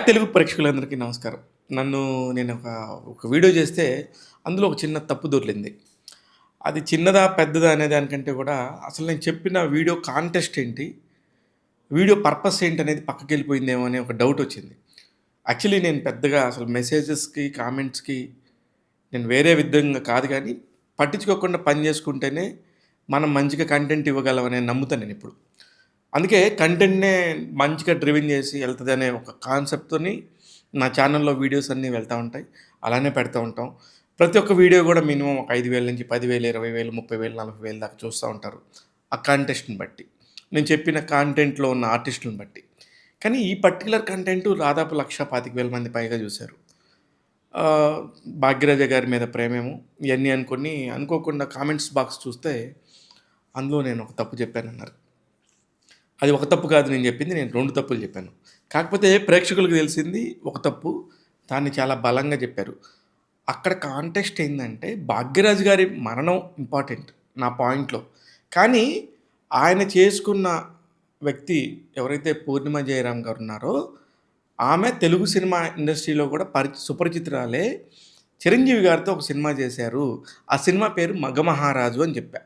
Crack Telugu ప్రేక్షకులందరికీ నమస్కారం. నేను ఒక వీడియో చేస్తే అందులో ఒక చిన్న తప్పు దొర్లింది. అది చిన్నదా? పెద్దదా? అనే దానికంటే కూడా అసలు నేను చెప్పిన వీడియో కాంటెక్స్ట్ ఏంటి? వీడియో పర్పస్ ఏంటనేది పక్కకెళ్ళిపోయిందేమో అనే ఒక డౌటొచ్చింది. యాక్చువల్లీ నేను పెద్దగా అసలు మెసేజెస్‌కి, కామెంట్స్‌కి నేను వేరే విధంగా కాదు గానీ, పట్టించుకోకుండా పని చేసుకుంటేనే మనం మంచిగా కంటెంట్ ఇవ్వగలమని నమ్ముతాను నేనిప్పుడు. అందుకే కంటెంట్‌నే మంచిగా డ్రివెన్ చేసి ఎళ్తదనే ఒక కాన్సెప్ట్‌తోని నా ఛానెల్‌లో వీడియోస్ అన్నీ వెళ్తా ఉంటాయి. అలానే పెడతా ఉంటాం. ప్రతి ఒక్క వీడియో గూడా మినిమమ్ ఒక 5,000 నుంచి 10,000, 20,000, 30,000, 40,000 దాకా చూస్తా ఉంటారు. ఆ కాంటెస్ట్‌ని బట్టి. నేను చెప్పిన కాంటెంట్‌లో ఉన్న ఆర్టిస్టులను బట్టి. కానీ ఈ పర్టిక్యులర్ కంటెంట్ దాదాపు 1,25,000 మంది పైగా చూసారు. ఆహ్, భాగ్యరాజ గారి మీద ప్రేమేమో ఇయన్నీ అనుకోని అనుకోకుండా కామెంట్స్ బాక్స్ చూస్తే అందులో నేను ఒక తప్పు చెప్పానన్నారు. అది ఒక తప్పు కాదు నేను జెప్పింది. నేను 2 తప్పులు జెప్పాను. కాకపోతే ప్రేక్షకులకు తెలిసింది ఒక తప్పు. దాన్ని చాలా బలంగా జెప్పారు. అక్కడ కాంటెక్స్ట్ ఏందంటే, భాగ్యరాజు గారి మరణం ఇంపార్టెంట్ నా పాయింట్‌లో. కానీ ఆయన చేసుకున్న వ్యక్తి ఎవరైతే పూర్ణిమ జయరామ్ గారున్నారో, ఆమె తెలుగు సినిమా ఇండస్ట్రీలో గూడా సుపరిచితురాలే. చిరంజీవి గారితో ఒక సినిమా జేశారు. ఆ సినిమా పేరు 'మగమహారాజు' అని జెప్పా.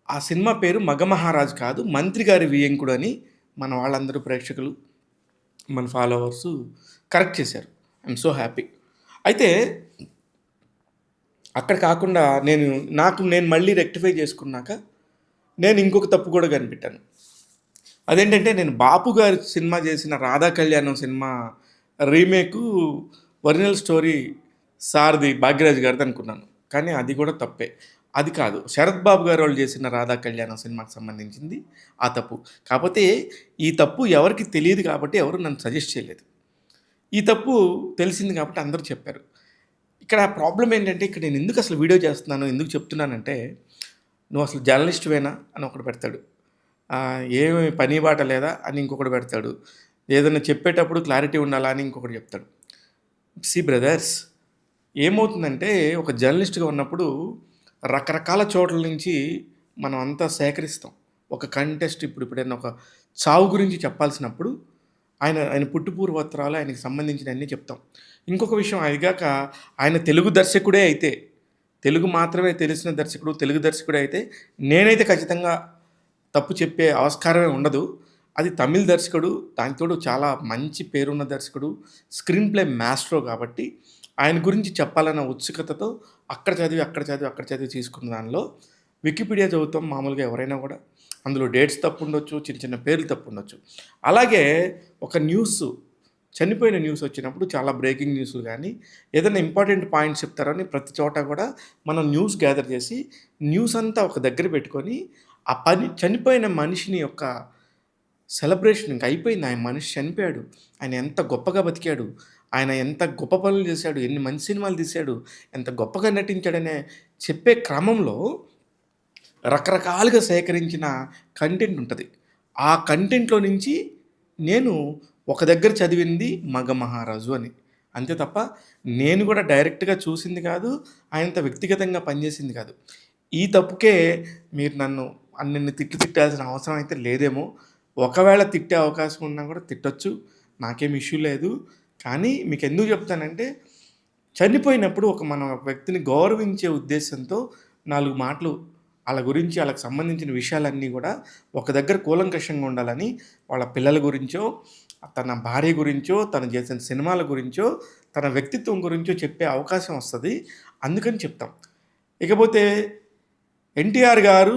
ఆ సినిమా పేరు 'మగమహారాజు' కాదు 'మంత్రి గారి వియ్యంకుడు' అని మన వాళ్ళందరూ ప్రేక్షకులు, మన ఫాలోవర్సు కరెక్ట్ చేశారు. I'm so happy. అయితే అక్కడ కాకుండా నేను మళ్ళీ రెక్టిఫై చేసుకున్నాక, నేను ఇంకొక తప్పు కూడా కనిపెట్టాను. అదేంటంటే నేను 'బాపు' గారి సినిమా చేసిన 'Radha Kalyanam' cinema remake original story సార్‌ది భాగ్యరాజు గారిది అనుకున్నాను. కానీ అది కూడా తప్పే. అది కాదు. శరత్ బాబు గారోళ్ళు చేసిన 'రాధా కళ్యాణం' సినిమాకి సంబంధించింది ఆ తప్పు. కాపోతే ఈ తప్పు ఎవరికీ తెలీదు కాబట్టి ఎవరు నన్ను సజెస్ట్ చేయలేదు. ఈ తప్పు తెలిసింది కాబట్టి అందరూ చెప్పారు. ఇక్కడ ప్రాబ్లమ్ ఏంటంటే, ఇక్కడ నేను ఎందుకు అసలు వీడియో చేస్తున్నాను, ఎందుకు చెప్తున్నానంటే, "నువ్వు అసలు జర్నలిస్ట్‌వేనా?" అని ఒకడు పెడతాడు. "ఏమి పని బాట లేదా?" అని ఇంకొకడు పెడతాడు. ఏదన్నా చెప్పేటప్పుడు క్లారిటీ ఉండాలా అని ఇంకొకడు చెప్తాడు. సీ బ్రదర్స్, ఏమవుతుందంటే ఒక జర్నలిస్ట్‌గా ఉన్నప్పుడు రకరకాల చోట్ల నుంచి మనం అంతా సేకరిస్తాం. ఒక కంటెస్ట్ ఇప్పుడేదైనా ఒక చావు గురించి చెప్పాల్సినప్పుడు ఆయన ఆయన పుట్టుపూర్వోత్తరాలు ఆయనకి సంబంధించినయన్నీ చెప్తాం. ఇంకొక విషయం అదిగాక ఆయన తెలుగు దర్శకుడే అయితే, తెలుగు మాత్రమే తెలిసిన దర్శకుడు, తెలుగు దర్శకుడే అయితే నేనైతే ఖచ్చితంగా తప్పు చెప్పే ఆస్కారమే ఉండదు. అది తమిళ్ దర్శకుడు, దానికి తోడు చాలా మంచి పేరున్న దర్శకుడు, స్క్రీన్ ప్లే మాస్ట్రో కాబట్టి ఆయన గురించి చెప్పాలన్న ఉత్సుకతతో అక్కడ చదివి తీసుకున్న దానిలో వికీపీడియా చదువుతాం మామూలుగా ఎవరైనా గూడా. అందులో డేట్స్ తప్పుండొచ్చు, చిన్న చిన్న పేర్లు తప్పుండొచ్చు. అలాగే ఒక చనిపోయిన న్యూస్ వచ్చినప్పుడు చాలా బ్రేకింగ్ న్యూస్‌లు గానీ, ఏదైనా ఇంపార్టెంట్ పాయింట్స్ చెప్తారని ప్రతి చోట గూడా మనం న్యూస్ గ్యాదర్ చేసి, న్యూస్ అంతా ఒక దగ్గర పెట్టుకొని, చనిపోయిన మనిషిని యొక్క సెలబ్రేషన్ ఇంక అయిపోయింది. ఆయన మనిషి చనిపోయాడు. ఆయన ఎంత గొప్పగా బతికాడు. ఆయన ఎంత గొప్ప పనులు చేశాడు. ఎన్ని మంచి సినిమాలు తీశాడు. ఎంత గొప్పగా నటించాడనే చెప్పే క్రమంలో రకరకాలుగా సేకరించిన కంటెంట్ ఉంటది. ఆ కంటెంట్‌లో నుంచి నేను ఒక దగ్గర చదివింది 'మగమహారాజు' అని. అంతే తప్ప నేను గూడా డైరెక్ట్‌గా చూసింది కాదు. ఆయనతో వ్యక్తిగతంగా పనిచేసింది కాదు. ఈ తప్పుకే మీరు నన్ను అన్నన్ని తిట్లు తిట్టాల్సిన అవసరం అయితే లేదేమో! ఒకవేళ తిట్టే అవకాశం ఉన్నా కూడా తిట్టొచ్చు. నాకేం ఇష్యూ లేదు. కానీ మీకెందుకు చెప్తానంటే, చనిపోయినప్పుడు మనం ఒక వ్యక్తిని గౌరవించే ఉద్దేశ్యంతో 4 మాటలు ఆళ్ళ గురించి, ఆళ్ళకి సంబంధించిన విషయాలన్నీ గూడా ఒక దగ్గర కూలంకషంగా ఉండాలని, వాళ్ళ పిల్లల గురించో, తన భార్య గురించో, తను చేసిన సినిమాల గురించో, తన వ్యక్తిత్వం గురించో చెప్పే అవకాశం వస్తది. అందుకని చెప్తాం. ఇకపోతే 'ఎన్టీఆర్ గారు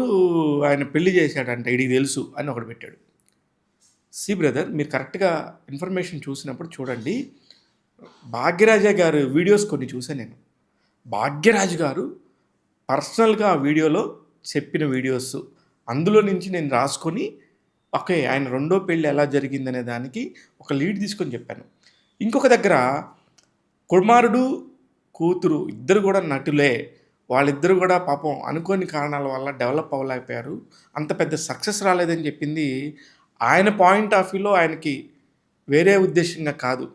ఆయన పెళ్లి చేశాడంట ఈడికి తెలుసు' అని ఒకడు పెట్టాడు. సీ బ్రదర్, మీరు కరెక్ట్‌గా ఇన్ఫర్మేషన్ చూసినప్పుడు చూడండి. భాగ్యరాజా గారి వీడియోస్ కొన్ని చూసా నేను. భాగ్యరాజు గారు పర్సనల్‌గా ఆ వీడియోలో చెప్పిన వీడియోస్. అందులో నుంచి నేను రాసుకొని, ఓకే. ఆయన రెండో పెళ్లి ఎలా జరిగిందనే దానికి ఒక లీడ్ తీసుకొని చెప్పాను. ఇంకొక దగ్గర కుమారుడు, కూతురు ఇద్దరు గూడా నటులే. వాళ్ళిద్దరూ గూడా పాపం అనుకోని కారణాల వల్ల డెవలప్ అవ్వలేకపోయారు. అంత పెద్ద సక్సెస్ రాలేదని చెప్పింది ఆయన పాయింట్ ఆఫ్ వ్యూలో ఆయనకి వేరే ఉద్దేశ్యంగా కాదు.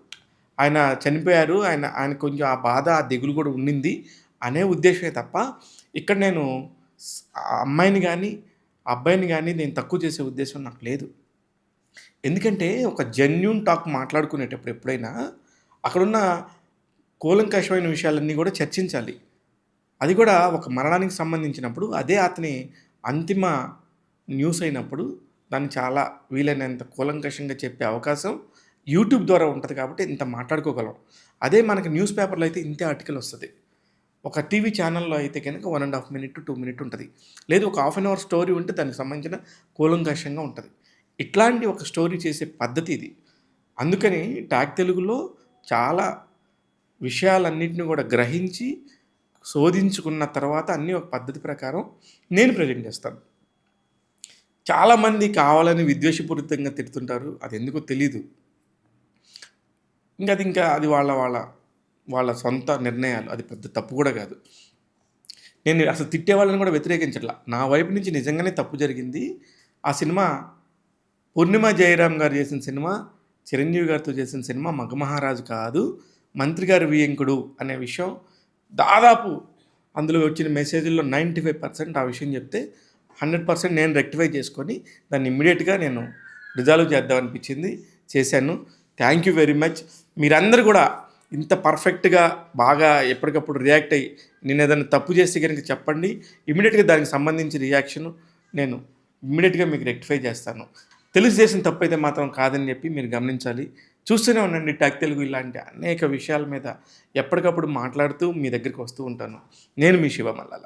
ఆయన చనిపోయారు. ఆయనకు కొంచెం ఆ బాధ, ఆ దిగులు గూడా ఉండింది అనే ఉద్దేశమే తప్ప, ఇక్కడ నేను ఆ అమ్మాయిని గాని, ఆ అబ్బాయిని గాని నేను తక్కువ చేసే ఉద్దేశ్యం నాకు లేదు. ఎందుకంటే ఒక జెన్యూన్ టాక్ మాట్లాడుకునేటప్పుడు ఎప్పుడైనా అక్కడున్న కూలంకషమైన విషయాలన్నీ కూడా చర్చించాలి. అది కూడా ఒక మరణానికి సంబంధించినప్పుడు అదే అతని అంతిమ న్యూస్ అయినప్పుడు దాన్ని చాలా వీలైనంత కూలంకషంగా చెప్పే అవకాశం యూట్యూబ్ ద్వారా ఉంటది కాబట్టి ఇంత మాట్లాడుకోగలం. అదే మనకి న్యూస్ పేపర్‌లో అయితే ఇంతే ఆర్టికల్ వస్తది. ఒక టీవీ ఛానెల్‌లో అయితే గనక 1 ½ మినిట్, 2 మినిట్ ఉంటది. లేదు ఒక హాఫ్ అన్ అవర్ స్టోరీ ఉంటే దానికి సంబంధించిన కూలంకషంగా ఉంటది. ఇట్లాంటి ఒక స్టోరీ చేసే పద్ధతి ఇది. అందుకని టాక్ తెలుగులో చాలా విషయాలన్నిటిని కూడా గ్రహించి, శోధించుకున్న తర్వాత అన్నీ ఒక పద్ధతి ప్రకారం నేను ప్రెజెంట్ చేస్తాను. చాలామంది కావాలని విద్వేషపూరితంగా తిడుతుంటారు. అదెందుకో తెలీదు. అది వాళ్ళ సొంత నిర్ణయాలు. అది పెద్ద తప్పు కూడా కాదు. నేను అసలు తిట్టే వాళ్ళని కూడా వ్యతిరేకించట్లా. నా వైపు నుంచి నిజంగానే తప్పు జరిగింది. ఆ సినిమా పూర్ణిమ జయరామ్ గారు చేసిన సినిమా, చిరంజీవి గారితో చేసిన సినిమా 'మగమహారాజు' కాదు, 'మంత్రి గారి వియ్యంకుడు' అనే విషయం దాదాపు అందులో వచ్చిన మెసేజ్‌ల్లో 95% ఆ విషయం చెప్తే 100% నేను రెక్టిఫై చేసుకొని దాన్ని ఇమ్మీడియేట్‌గా నేను రిజాల్వ్ చేద్దామనిపించింది. చేశాను. Thank you very much. మీరందరూ కూడా ఇంత పర్ఫెక్ట్‌గా బాగా ఎప్పటికప్పుడు రియాక్ట్ అయ్యి నేనేదైనా తప్పు చేస్తే గనుక చెప్పండి. ఇమ్మీడియేట్‌గా దానికి సంబంధించి రియాక్షను నేను ఇమ్మీడియేట్‌గా మీకు రెక్టిఫై చేస్తాను. తెలిసి చేసిన తప్పైతే మాత్రం కాదని చెప్పి మీరు గమనించాలి. చూస్తూనే ఉండండి టాక్ తెలుగు ఇలాంటి అనేక విషయాల మీద ఎప్పటికప్పుడు మాట్లాడుతూ మీ దగ్గరికి వస్తూ ఉంటాను. నేను మీ శివ మల్లాల.